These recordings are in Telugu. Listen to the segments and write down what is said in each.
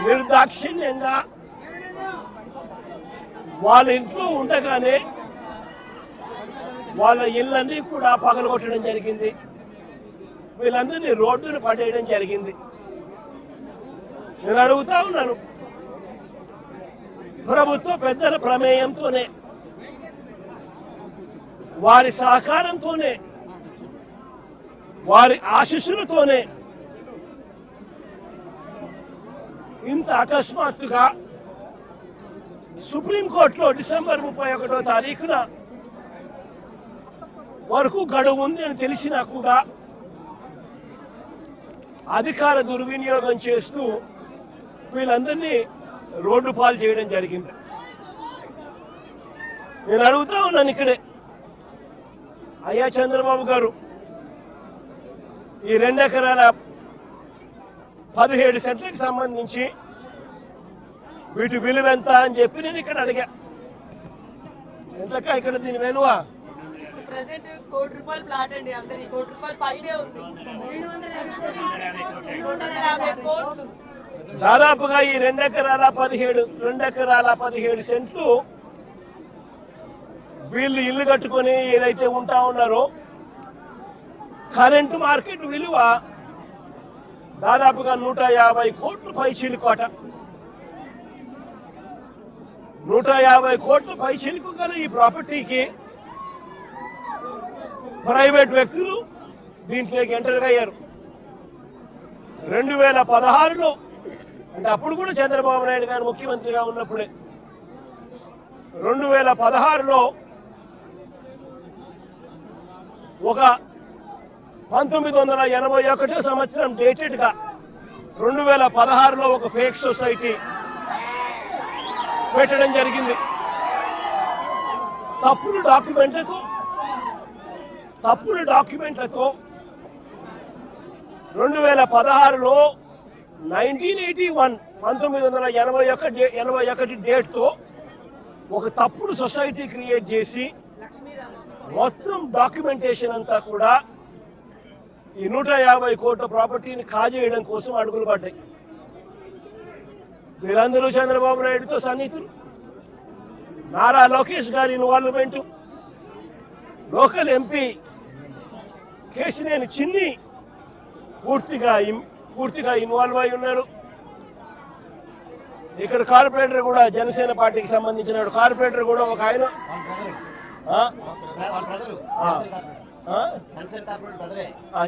నిర్దాక్షిణ్యంగా వాళ్ళ ఇంట్లో ఉండగానే వాళ్ళ ఇళ్ళన్నీ కూడా పగలగొట్టడం జరిగింది. వీళ్ళందరినీ రోడ్డును పడేయడం జరిగింది. నేను అడుగుతా ఉన్నాను, ప్రభుత్వ పెద్దల ప్రమేయంతోనే, వారి సహకారంతోనే, వారి ఆశీస్సులతోనే ఇంత అకస్మాత్తుగా సుప్రీంకోర్టులో డిసెంబర్ 31వ తారీఖున వరకు గడువు ఉంది అని తెలిసినా కూడా అధికార దుర్వినియోగం చేస్తూ వీళ్ళందరినీ రోడ్డు పాలు చేయడం జరిగింది. నేను అడుగుతా ఉన్నాను ఇక్కడే, అయ్యా చంద్రబాబు గారు, ఈ 2 ఎకరాల 17 సెంట్లకు సంబంధించి వీటి విలువ ఎంత అని చెప్పి నేను ఇక్కడ అడిగా. ఎంతక్క ఇక్కడ దీని విలువ? ₹1,00,00,000 ప్లాట్ అండి. అందరి ₹1,00,00,000 పైనే ఉంది. 250 కోట్లు. దాదాపుగా ఈ 2 ఎకరాల 17 సెంట్లు వీళ్ళు ఇల్లు కట్టుకొని ఏదైతే ఉంటా ఉన్నారో కరెంటు మార్కెట్ విలువ దాదాపుగా 150 కోట్ల పైచిలుకోట. 150 కోట్ల పైచిలుకు గల ఈ ప్రాపర్టీకి ప్రైవేట్ వ్యక్తులు దీంట్లోకి ఎంటర్ అయ్యారు. 2016లో, అంటే అప్పుడు కూడా చంద్రబాబు నాయుడు గారు ముఖ్యమంత్రిగా ఉన్నప్పుడే, 2016లో ఒక 1981 సంవత్సరం డేటెడ్గా 2016లో ఒక ఫేక్ సొసైటీ పెట్టడం జరిగింది. తప్పుడు డాక్యుమెంట్లతో 2016లో 1981 డేట్తో ఒక తప్పుడు సొసైటీ క్రియేట్ చేసి మొత్తం డాక్యుమెంటేషన్ అంతా కూడా ఈ 150 కోట్ల ప్రాపర్టీని కాజేయడం కోసం అడుగులు పడ్డాయి. వీళ్ళందరూ చంద్రబాబు నాయుడుతో సన్నిహితులు. నారా లోకేష్ గారి ఇన్వాల్వ్మెంటు, లోకల్ ఎంపీ కేశినేని చిన్ని పూర్తిగా ఇన్వాల్వ్ అయి ఉన్నారు. ఇక్కడ కార్పొరేటర్ కూడా జనసేన పార్టీకి సంబంధించిన కార్పొరేటర్ కూడా ఒక ఆయన,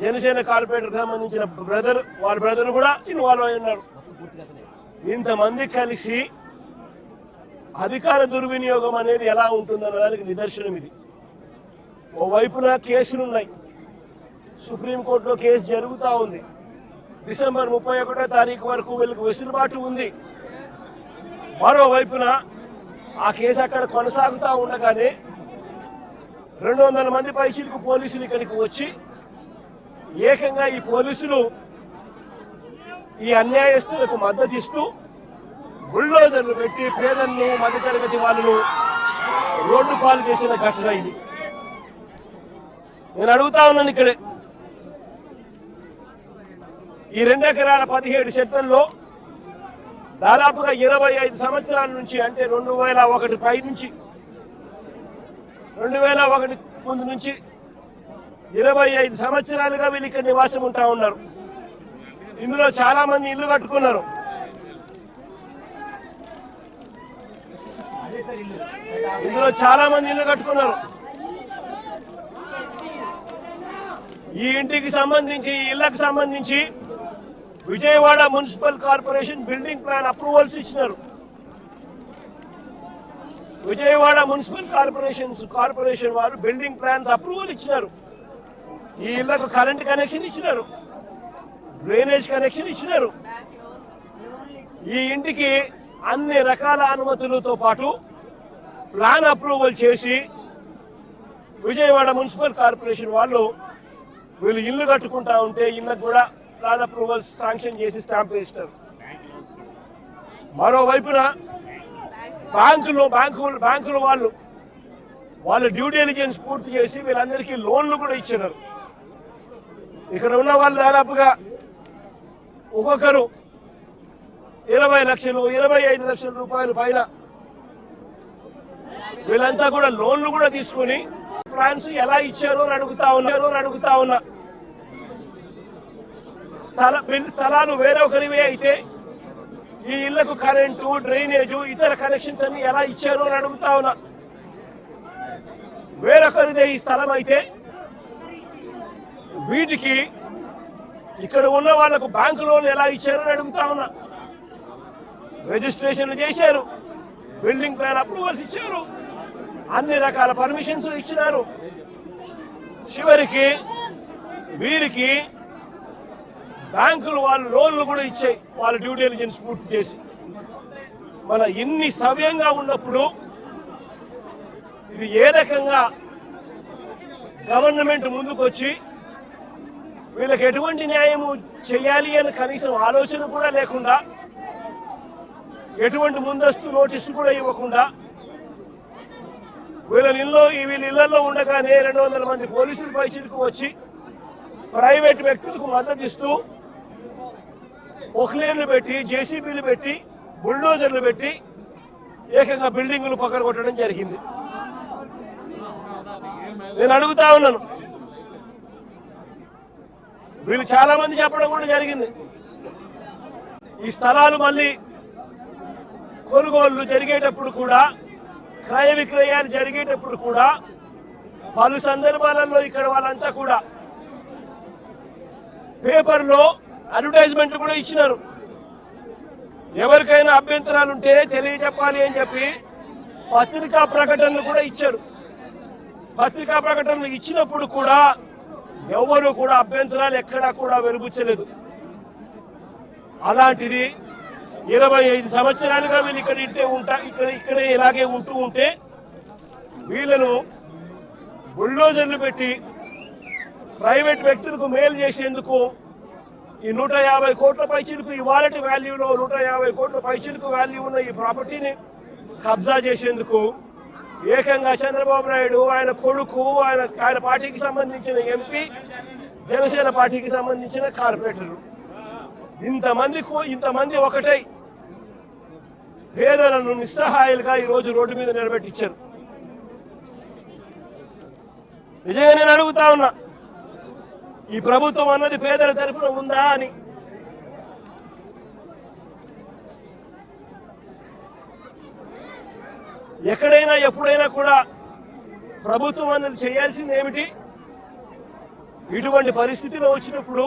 జనసేన కార్పొరేటర్ సంబంధించిన వాళ్ళ బ్రదర్ కూడా ఇన్వాల్వ్ అయి ఉన్నారు. ఇంతమంది కలిసి అధికార దుర్వినియోగం అనేది ఎలా ఉంటుందన్న దానికి నిదర్శనం ఇది. ఓవైపున కేసులున్నాయి, సుప్రీంకోర్టులో కేసు జరుగుతూ ఉంది. డిసెంబర్ 31వ తారీఖు వరకు వీళ్ళకి వెసులుబాటు ఉంది. మరోవైపున ఆ కేసు అక్కడ కొనసాగుతూ ఉండగానే 200 మంది పైచిలకు పోలీసులు ఇక్కడికి వచ్చి ఏకంగా ఈ పోలీసులు ఈ అన్యాయస్తులకు మద్దతు ఇస్తూ బుల్డోజర్లు పెట్టి పేదలను, మధ్యతరగతి వాళ్ళను రోడ్డు పాలు చేసిన ఘటన ఇది. నేను అడుగుతా ఉన్నాను ఇక్కడే, ఈ 2 ఎకరాల 17 సెంట్లలో దాదాపుగా 25 సంవత్సరాల నుంచి, అంటే 2001 పై నుంచి, 2001 ముందు నుంచి 25 సంవత్సరాలుగా వీళ్ళు ఇక్కడ నివాసం ఉంటా ఉన్నారు. ఇందులో చాలా మంది ఇల్లు కట్టుకున్నారు. ఈ ఇంటికి సంబంధించి, ఈ ఇళ్లకు సంబంధించి Vijayawada municipal corporation building plan approvals ఇచ్చినారు. విజయవాడ మున్సిపల్ కార్పొరేషన్ వారు బిల్డింగ్ ప్లాన్స్ అప్రూవల్ ఇచ్చినారు. ఈ ఇళ్లకు కరెంట్ కనెక్షన్ ఇచ్చినారు, డ్రైనేజ్ కనెక్షన్ ఇచ్చినారు. ఈ ఇంటికి అన్ని రకాల అనుమతులతో పాటు ప్లాన్ అప్రూవల్ చేసి విజయవాడ మున్సిపల్ కార్పొరేషన్ వాళ్ళు వీళ్ళు ఇల్లు కట్టుకుంటా ఉంటే ఇళ్ళకు కూడా ప్లాన్ అప్రూవల్స్ శాంక్షన్ చేసి స్టాంప్ వేస్తారు. మరోవైపున బ్యాంకుల వాళ్ళు డ్యూ డెలిజెన్స్ పూర్తి చేసి వీళ్ళందరికీ లోన్లు కూడా ఇచ్చినారు. ఇక్కడ ఉన్న వాళ్ళు దాదాపుగా ఒక్కొక్కరు 20 లక్షలు 25 లక్షల రూపాయలు పైన వీళ్ళంతా కూడా లోన్లు కూడా తీసుకుని ప్లాన్స్ ఎలా ఇచ్చారో అని అడుగుతా ఉన్నా స్థలాలు వేరొకరివే అయితే ఈ ఇళ్లకు కరెంటు డ్రైనేజు ఇతర కనెక్షన్స్ అన్ని ఎలా ఇచ్చారో అని అడుగుతా ఉన్నా. వేరొకరిదే ఈ స్థలం అయితే వీటికి ఇక్కడ ఉన్న వాళ్లకు బ్యాంకు లోన్లు ఎలా ఇచ్చారో అని అడుగుతా ఉన్నా. రిజిస్ట్రేషన్లు చేశారు, బిల్డింగ్ ప్లాన్ అప్రూవల్స్ ఇచ్చారు, అన్ని రకాల పర్మిషన్స్ ఇచ్చినారు. చివరికి వీరికి బ్యాంకులు వాళ్ళు లోన్లు కూడా ఇచ్చాయి వాళ్ళ డ్యూ డెలిజెన్స్ పూర్తి చేసి. మన ఇన్ని సవ్యంగా ఉన్నప్పుడు ఇది ఏ రకంగా గవర్నమెంట్ ముందుకు వచ్చి వీళ్ళకి ఎటువంటి న్యాయము చేయాలి అని కనీసం ఆలోచన కూడా లేకుండా, ఎటువంటి ముందస్తు నోటీసు కూడా ఇవ్వకుండా, వీళ్ళ ఇళ్లలో ఉండగానే 200 మంది పోలీసులు పైచిలకు వచ్చి ప్రైవేట్ వ్యక్తులకు మద్దతు ఇస్తూ ఒక్లేర్లు పెట్టి, జేసీబీలు పెట్టి, బుల్డోజర్లు పెట్టి ఏకంగా బిల్డింగులు పక్కన జరిగింది. నేను అడుగుతా ఉన్నాను, వీళ్ళు చాలా మంది చెప్పడం కూడా జరిగింది, ఈ స్థలాలు మళ్ళీ కొనుగోళ్లు జరిగేటప్పుడు కూడా, క్రయ విక్రయాలు జరిగేటప్పుడు కూడా పలు సందర్భాలలో ఇక్కడ వాళ్ళంతా కూడా పేపర్లో అడ్వర్టైజ్మెంట్లు కూడా ఇచ్చినారు. ఎవరికైనా అభ్యంతరాలు ఉంటే తెలియజెప్పాలి అని చెప్పి పత్రికా ప్రకటనలు కూడా ఇచ్చారు. పత్రికా ప్రకటనలు ఇచ్చినప్పుడు కూడా ఎవరు కూడా అభ్యంతరాలు ఎక్కడా కూడా వెలుబుచ్చలేదు. అలాంటిది 25 సంవత్సరాలుగా వీళ్ళు ఇక్కడే ఇలాగే ఉంటే వీళ్ళను బుల్డోజర్లు పెట్టి ప్రైవేట్ వ్యక్తులకు మేలు చేసేందుకు ఈ 150 కోట్ల పైచిలకు ఇవాళటి వాల్యూలో 150 కోట్ల పైచిలకు వాల్యూ ఉన్న ఈ ప్రాపర్టీని కబ్జా చేసేందుకు ఏకంగా చంద్రబాబు నాయుడు, ఆయన కొడుకు, ఆయన పార్టీకి సంబంధించిన ఎంపీ, జనసేన పార్టీకి సంబంధించిన కార్పొరేటర్లు ఇంతమంది ఒకటై పేదలను నిస్సహాయాలుగా ఈరోజు రోడ్డు మీద నిలబెట్టించారు. నిజంగా నేను అడుగుతా ఉన్నా, ఈ ప్రభుత్వం అన్నది పేదల తరఫున ఉందా అని. ఎక్కడైనా ఎప్పుడైనా కూడా ప్రభుత్వం అన్నది చేయాల్సింది ఏమిటి? ఇటువంటి పరిస్థితిలో వచ్చినప్పుడు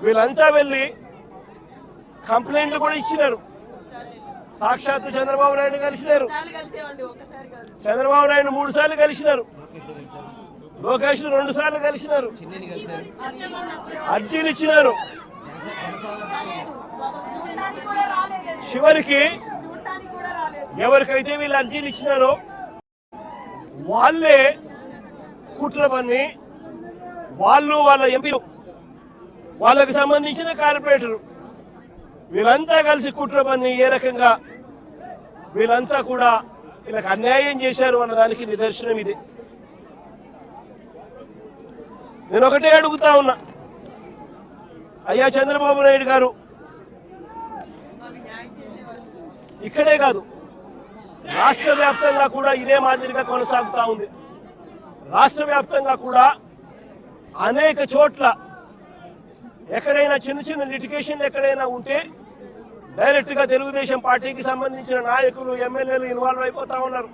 వీళ్ళంతా వెళ్ళి కంప్లైంట్లు కూడా ఇచ్చినారు. సాక్షాత్తు చంద్రబాబు నాయుడు కలిసినారు, చంద్రబాబు నాయుడు 3 సార్లు కలిసినారు, లోకేష్ 2 సార్లు కలిసినారు, అర్జీలు ఇచ్చినారు. చివరికి ఎవరికైతే వీళ్ళు అర్జీలు ఇచ్చినారో వాళ్ళే కుట్ర పన్ని, వాళ్ళ ఎంపీలు, వాళ్ళకి సంబంధించిన కార్పొరేటరు వీళ్ళంతా కలిసి కుట్ర పన్ని ఏ రకంగా వీళ్ళంతా కూడా వీళ్ళకి అన్యాయం చేశారు అన్నదానికి నిదర్శనం ఇది. నేను ఒకటే అడుగుతా ఉన్నా, అయ్యా చంద్రబాబు నాయుడు గారు, ఇక్కడే కాదు రాష్ట్ర వ్యాప్తంగా కూడా ఇదే మాదిరిగా కొనసాగుతా ఉంది. రాష్ట్ర వ్యాప్తంగా కూడా అనేక చోట్ల ఎక్కడైనా చిన్న లిటిగేషన్లు ఎక్కడైనా ఉంటే డైరెక్ట్ గా తెలుగుదేశం పార్టీకి సంబంధించిన నాయకులు, ఎమ్మెల్యేలు ఇన్వాల్వ్ అయిపోతా ఉన్నారు.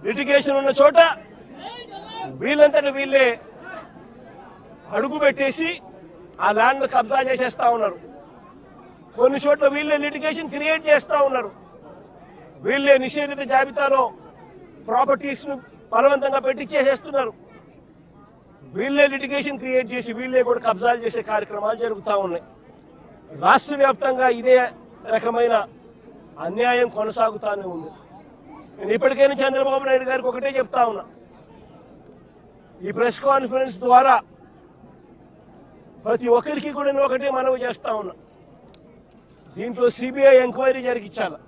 లిటిగేషన్ ఉన్న చోట వీళ్ళంతటి వీళ్ళే అడుగు పెట్టేసి ఆ ల్యాండ్ కబ్జా చేసేస్తా ఉన్నారు. కొన్ని చోట్ల వీళ్ళే లిటిగేషన్ క్రియేట్ చేస్తా ఉన్నారు. వీళ్ళే నిషేధిత జాబితాలో ప్రాపర్టీస్ ను బలవంతంగా పెట్టించేసేస్తున్నారు. వీళ్ళే లిటిగేషన్ క్రియేట్ చేసి వీళ్ళే కూడా కబ్జాలు చేసే కార్యక్రమాలు జరుగుతూ ఉన్నాయి. రాష్ట్ర వ్యాప్తంగా ఇదే రకమైన అన్యాయం కొనసాగుతూనే ఉంది. నేను ఇప్పటికైనా చంద్రబాబు నాయుడు గారికి ఒకటే చెప్తా ఉన్నా, ఈ ప్రెస్ కాన్ఫరెన్స్ ద్వారా ప్రతి ఒక్కరికి కూడా నేను ఒకటే మనవి చేస్తా ఉన్నా, దీంట్లో సిబిఐ ఎంక్వైరీ జరిగించాలి.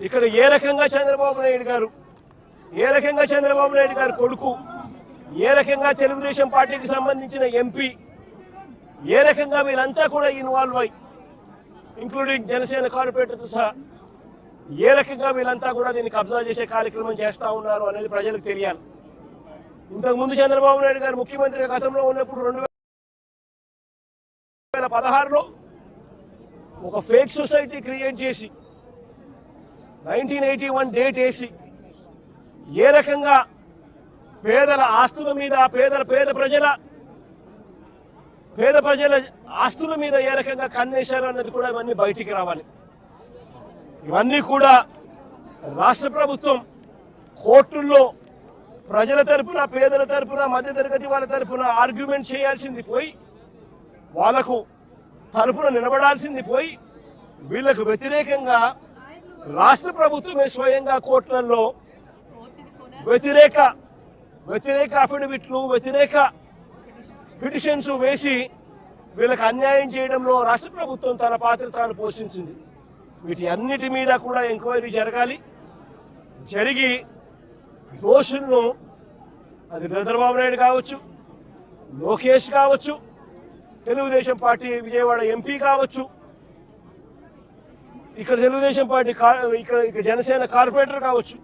ఇక్కడ ఏ రకంగా చంద్రబాబు నాయుడు గారు కొడుకు, ఏ రకంగా తెలుగుదేశం పార్టీకి సంబంధించిన ఎంపీ ఏ రకంగా వీళ్ళంతా కూడా ఇన్వాల్వ్ అయ్యి ఇంక్లూడింగ్ జనసేన కార్పొరేటర్తో సహా ఏ రకంగా వీళ్ళంతా కూడా దీన్ని కబ్జా చేసే కార్యక్రమం చేస్తూ ఉన్నారు అనేది ప్రజలకు తెలియాలి. ఇంతకుముందు చంద్రబాబు నాయుడు గారు ముఖ్యమంత్రి గతంలో ఉన్నప్పుడు 2016లో ఒక ఫేక్ సొసైటీ క్రియేట్ చేసి 1981 డేట్ వేసి ఏ రకంగా పేదల ఆస్తుల మీద పేద ప్రజల ఆస్తుల మీద ఏ రకంగా కన్నేశారు అన్నది కూడా ఇవన్నీ బయటికి రావాలి. ఇవన్నీ కూడా రాష్ట్ర ప్రభుత్వం కోర్టుల్లో ప్రజల తరపున పేదల తరపున మధ్యతరగతి వాళ్ళ తరపున ఆర్గ్యుమెంట్ చేయాల్సింది పోయి వాళ్లకు తరపున నిలబడాల్సింది పోయి వీళ్లకు వ్యతిరేకంగా రాష్ట్ర ప్రభుత్వమే స్వయంగా కోర్టులలో వ్యతిరేక అఫిడవిట్లు వ్యతిరేక పిటిషన్స్ వేసి వీళ్ళకి అన్యాయం చేయడంలో రాష్ట్ర ప్రభుత్వం తన పాత్ర తాను పోషించింది. వీటి అన్నిటి మీద కూడా ఎంక్వైరీ జరగాలి. జరిగి దోషులను అది చంద్రబాబు నాయుడు కావచ్చు, లోకేష్ కావచ్చు, తెలుగుదేశం పార్టీ విజయవాడ ఎంపీ కావచ్చు, ఇక్కడ తెలుగుదేశం పార్టీ ఇక్కడ జనసేన కార్పొరేటర్ కావచ్చు,